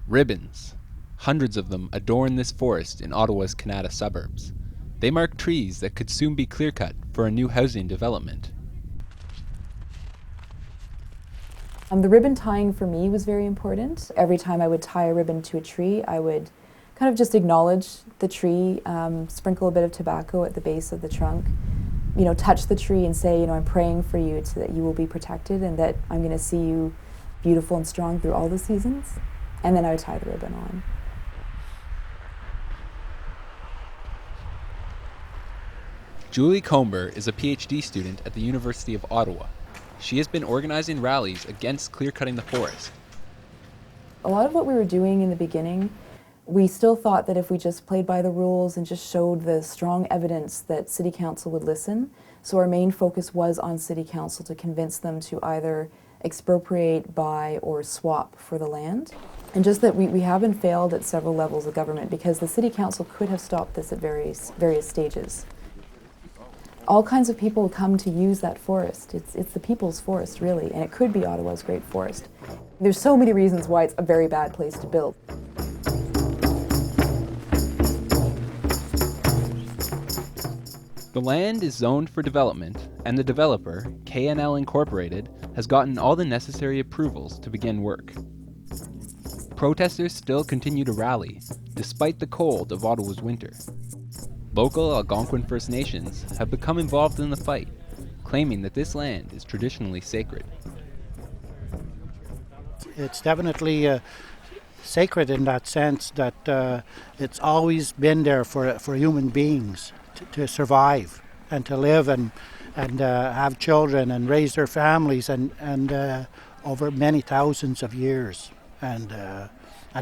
Ribbons. Hundreds of them adorn this forest in Ottawa's Kanata suburbs. They mark trees that could soon be clear-cut for a new housing development. The ribbon tying for me was very important. Every time I would tie a ribbon to a tree, I would kind of just acknowledge the tree, sprinkle a bit of tobacco at the base of the trunk, touch the tree and say, I'm praying for you so that you will be protected and that I'm going to see you beautiful and strong through all the seasons. And then I would tie the ribbon on. Julie Comber is a PhD student at the University of Ottawa. She has been organizing rallies against clear-cutting the forest. A lot of what we were doing in the beginning, we still thought that if we just played by the rules and just showed the strong evidence that City Council would listen. So our main focus was on City Council to convince them to either expropriate, buy, or swap for the land. And just that we have been failed at several levels of government because the City Council could have stopped this at various stages. All kinds of people come to use that forest. It's the people's forest, really, and it could be Ottawa's great forest. There's so many reasons why it's a very bad place to build. The land is zoned for development, and the developer, KNL Incorporated, has gotten all the necessary approvals to begin work. Protesters still continue to rally, despite the cold of Ottawa's winter. Local Algonquin First Nations have become involved in the fight, claiming that this land is traditionally sacred. It's definitely sacred in that sense that it's always been there for human beings to survive and to live and have children and raise their families and over many thousands of years. And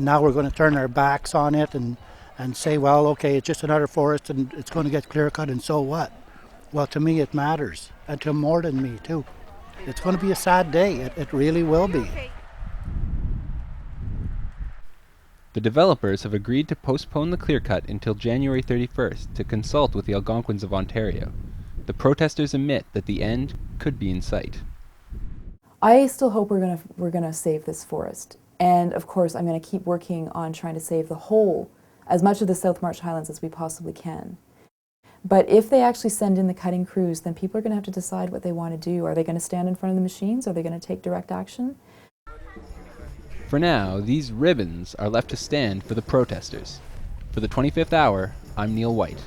now we're going to turn our backs on it and say, well, okay, it's just another forest and it's going to get clear-cut, and so what? Well, to me it matters, and to more than me too. It's going to be a sad day, it really will be. The developers have agreed to postpone the clear-cut until January 31st to consult with the Algonquins of Ontario. The protesters admit that the end could be in sight. I still hope we're gonna save this forest. And of course, I'm going to keep working on trying to save the whole, as much of the South March Highlands as we possibly can. But if they actually send in the cutting crews, then people are going to have to decide what they want to do. Are they going to stand in front of the machines? Are they going to take direct action? For now, these ribbons are left to stand for the protesters. For the 25th Hour, I'm Neil White.